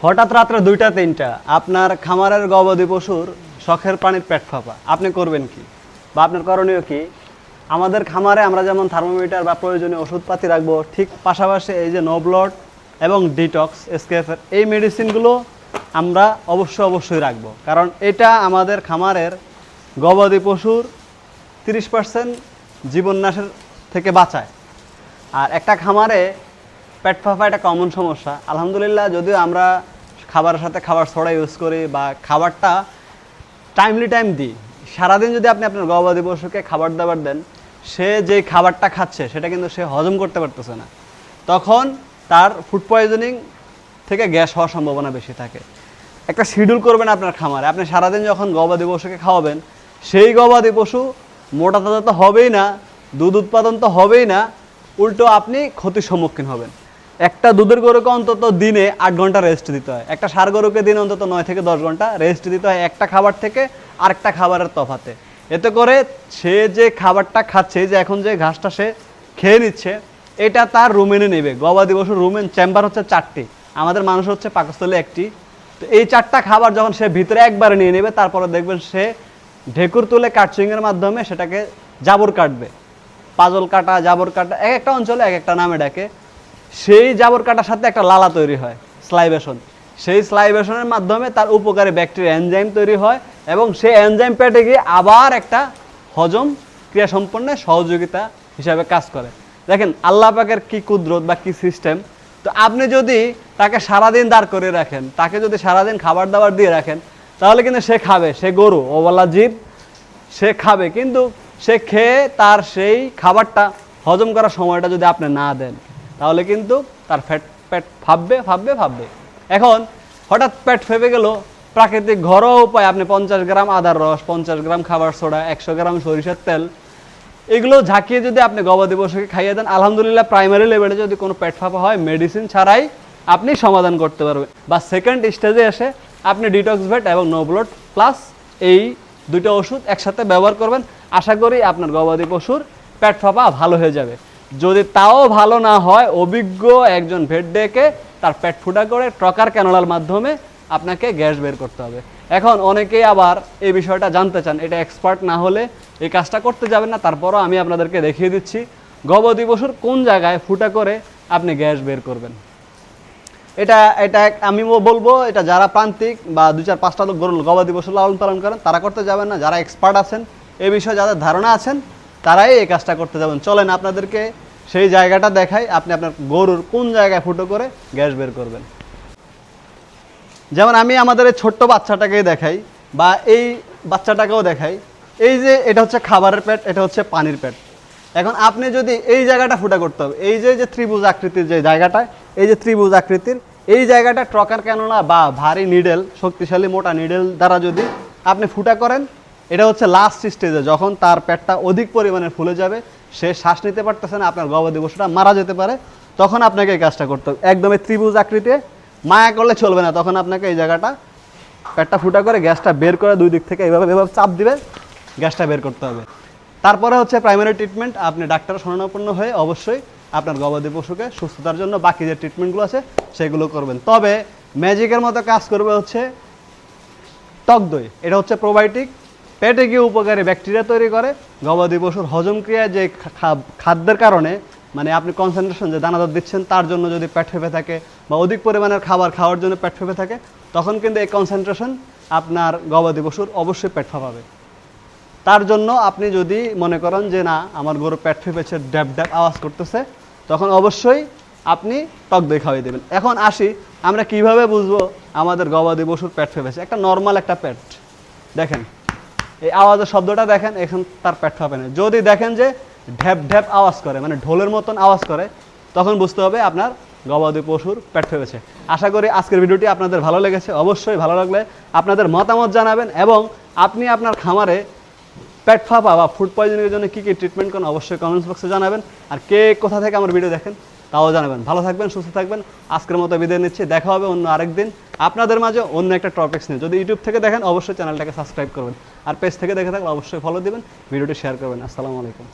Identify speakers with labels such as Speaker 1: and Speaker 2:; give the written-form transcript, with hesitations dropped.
Speaker 1: হঠাৎ রাত্রে 2টা 3টা আপনার খামারের গবাদি পশুর শখের প্রাণীর পেট ফাঁপা, আপনি করবেন কি বা আপনার করণীয় কি? আমাদের খামারে আমরা যেমন থার্মোমিটার বা প্রয়োজনীয় ওষুধপাতি রাখবো, ঠিক পাশাপাশি এই যে নো ব্লড এবং ডিটক্স এসকেএফের এই মেডিসিনগুলো আমরা অবশ্যই রাখবো, কারণ এটা আমাদের খামারের গবাদি পশুর 30% জীবননাশের থেকে বাঁচায়। আর একটা খামারে পেট ফাঁপা একটা কমন সমস্যা। আলহামদুলিল্লাহ, যদিও আমরা খাবারের সাথে খাবার সোডা ইউজ করি বা খাবারটা টাইমলি দিই, সারাদিন যদি আপনি আপনার গবাদি পশুকে খাবার দাবার দেন, সে যেই খাবারটা খাচ্ছে সেটা কিন্তু সে হজম করতে পারতেছে না, তখন তার ফুড পয়জনিং থেকে গ্যাস হওয়ার সম্ভাবনা বেশি থাকে। একটা শিডিউল করবেন আপনার খামারে, আপনি সারাদিন যখন গবাদি পশুকে খাওয়াবেন, সেই গবাদি পশু মোটা তাজা তো হবেই না, দুধ উৎপাদন তো হবেই না, উল্টো আপনি ক্ষতির সম্মুখীন হবেন। একটা দুধের গরুকে অন্তত দিনে 8 ঘন্টা রেস্ট দিতে হয়, একটা ষাঁড় গরুকে দিনে অন্তত 9 থেকে 10 ঘন্টা রেস্ট দিতে হয় একটা খাবার থেকে আরেকটা খাবারের তফাতে। এতে করে সে যে খাবারটা খাচ্ছে, যে এখন যে ঘাসটা সে খেয়ে নিচ্ছে, এটা তার রুমেনে নেবে। গবাদি পশুর রুমেন চেম্বার হচ্ছে 4টি, আমাদের মানুষ হচ্ছে পাকস্থলী 1টি। তো এই 4টা খাবার যখন সে ভিতরে একবারে নিয়ে নেবে, তারপরে দেখবেন সে ঢেকুর তুলে কাটচুইংয়ের মাধ্যমে সেটাকে জাবর কাটবে। পাজল কাটা, জাবর কাটা, এক একটা অঞ্চলে এক একটা নামে ডাকে। সেই জাবর কাটার সাথে একটা লালা তৈরি হয়, স্লাইভেশন। সেই স্লাইভেশনের মাধ্যমে তার উপকারী ব্যাকটেরিয়া এনজাইম তৈরি হয় এবং সেই এনজাইম পেটে গিয়ে আবার একটা হজম ক্রিয়া সম্পন্ন সহযোগিতা হিসাবে কাজ করে। দেখেন আল্লাহ পাকের কি কুদরত বা কি সিস্টেম। তো আপনি যদি তাকে সারাদিন দাঁড় করে রাখেন, তাকে যদি সারাদিন খাবার দাবার দিয়ে রাখেন, তাহলে কিন্তু সে খাবে, সে গরু ওওয়ালা জীব, সে খাবে, কিন্তু সে খেয়ে তার সেই খাবারটা হজম করার সময়টা যদি আপনি না দেন, তাহলে কিন্তু তার পেট ফাঁপবে। এখন হঠাৎ পেট ফেপে গেল, প্রাকৃতিক ঘরোয়া উপায় আপনি 50 গ্রাম আদার রস, 50 গ্রাম খাবার সোডা, 100 গ্রাম সরিষার তেল, এগুলো ঝাঁকিয়ে যদি আপনি গবাদি পশুকে খাইয়ে দেন, আলহামদুলিল্লাহ প্রাইমারি লেভেলে যদি কোনো পেট ফাঁপা হয়, মেডিসিন ছাড়াই আপনি সমাধান করতে পারবেন। বা সেকেন্ড স্টেজে এসে আপনি ডিটক্স ভেট এবং নো ব্লড প্লাস এই 2টা ওষুধ একসাথে ব্যবহার করবেন। আশা করি আপনার গবাদি পশুর পেট ফাঁপা ভালো হয়ে যাবে। যদি তাও ভালো না হয়, অভিজ্ঞ একজন ভেট ডেকে তার পেট ফুটা করে ট্রকার ক্যানোলার মাধ্যমে আপনাকে গ্যাস বের করতে হবে। এখন অনেকেই আবার এই বিষয়টা জানতে চান, এটা এক্সপার্ট না হলে এই কাজটা করতে যাবেন না। তারপরও আমি আপনাদেরকে দেখিয়ে দিচ্ছি গবাদি পশুর কোন জায়গায় ফুটা করে আপনি গ্যাস বের করবেন। এটা আমি বলবো, এটা যারা প্রান্তিক বা 2-4-5টা লোক গবাদি পশু লালন পালন করেন তারা করতে যাবেন না। যারা এক্সপার্ট আছেন, এই বিষয়ে যাদের ধারণা আছেন, তারাই এই কাজটা করতে যাবেন। চলেন আপনাদেরকে সেই জায়গাটা দেখাই, আপনি আপনার গরুর কোন জায়গায় ফুটো করে গ্যাস বের করবেন। যেমন আমি আমাদের এই ছোট্ট বাচ্চাটাকেই দেখাই বা এই বাচ্চাটাকেও দেখাই। এই যে এটা হচ্ছে খাবারের পেট, এটা হচ্ছে পানির পেট। এখন আপনি যদি এই জায়গাটা ফুটা করতে হবে, এই যে ত্রিভুজ আকৃতির যে জায়গাটা, এই যে ত্রিভুজ আকৃতির এই জায়গাটা ট্রকার ক্যানোলা বা ভারী নিডেল, শক্তিশালী মোটা নিডেল দ্বারা যদি আপনি ফুটা করেন, এটা হচ্ছে লাস্ট স্টেজে, যখন তার পেটটা অধিক পরিমাণে ফুলে যাবে, সে শ্বাস নিতে পারতেছে না, আপনার গবাদি পশুটা মারা যেতে পারে, তখন আপনাকে এই কাজটা করতে হবে। একদমই ত্রিভুজ আকৃতিতে মায়া করলে চলবে না, তখন আপনাকে এই জায়গাটা পেটটা ফুটা করে গ্যাসটা বের করে 2 দিক থেকে এভাবে চাপ দিবে, গ্যাসটা বের করতে হবে। তারপরে হচ্ছে প্রাইমারি ট্রিটমেন্ট। আপনি ডাক্তার শরণাপন্ন হয়ে অবশ্যই আপনার গবাদি পশুকে সুস্থতার জন্য বাকি যে ট্রিটমেন্টগুলো আছে সেগুলো করবেন। তবে ম্যাজিকের মতো কাজ করবে হচ্ছে টক দই। এটা হচ্ছে প্রোবায়োটিক, পেটে গিয়ে উপকারী ব্যাকটেরিয়া তৈরি করে। গবাদি পশুর হজম ক্রিয়ায় যে খাদ্যের কারণে, মানে আপনি কনসেন্ট্রেশন যে দানাদার দিচ্ছেন তার জন্য যদি পেট ফেপে থাকে বা অধিক পরিমাণের খাবার খাওয়ার জন্য পেট ফেপে থাকে, তখন কিন্তু এই কনসেন্ট্রেশন আপনার গবাদি পশুর অবশ্যই পেট ফাঁপাবে। তার জন্য আপনি যদি মনে করেন যে না, আমার গরু পেট ফেপেছে, ড্যাব আওয়াজ করতেছে, তখন অবশ্যই আপনি টক দই খাওয়াই দেবেন। এখন আসি, আমরা কিভাবে বুঝবো আমাদের গবাদি পশুর পেট ফেপেছে। একটা নর্মাল একটা পেট দেখেন, এই আওয়াজের শব্দটা দেখেন, এখন তার পেট ফাঁপে না। যদি দেখেন যে ঢ্যাপ আওয়াজ করে, মানে ঢোলের মতন আওয়াজ করে, তখন বুঝতে হবে আপনার গবাদি পশুর পেট ফেপেছে। আশা করি আজকের ভিডিওটি আপনাদের ভালো লেগেছে। অবশ্যই ভালো লাগলে আপনাদের মতামত জানাবেন এবং আপনি আপনার খামারে পেট ফাঁপা বা ফুড পয়জনিংয়ের জন্য কী ট্রিটমেন্ট করেন অবশ্যই কমেন্টস বক্সে জানাবেন। আর কে কোথা থেকে আমার ভিডিও দেখেন তাও জানাবেন। ভালো থাকবেন, সুস্থ থাকবেন। আজকের মতো বিদায় নিচ্ছি, দেখা হবে অন্য আরেকদিন আপনাদের মাঝে অন্য একটা টপিকস নিয়ে। যদি ইউটিউব থেকে দেখেন অবশ্যই চ্যানেলটাকে সাবস্ক্রাইব করবেন, আর পেজ থেকে দেখে থাকলে অবশ্যই ফলো দিবেন, ভিডিওটি শেয়ার করবেন। আসসালামু আলাইকুম।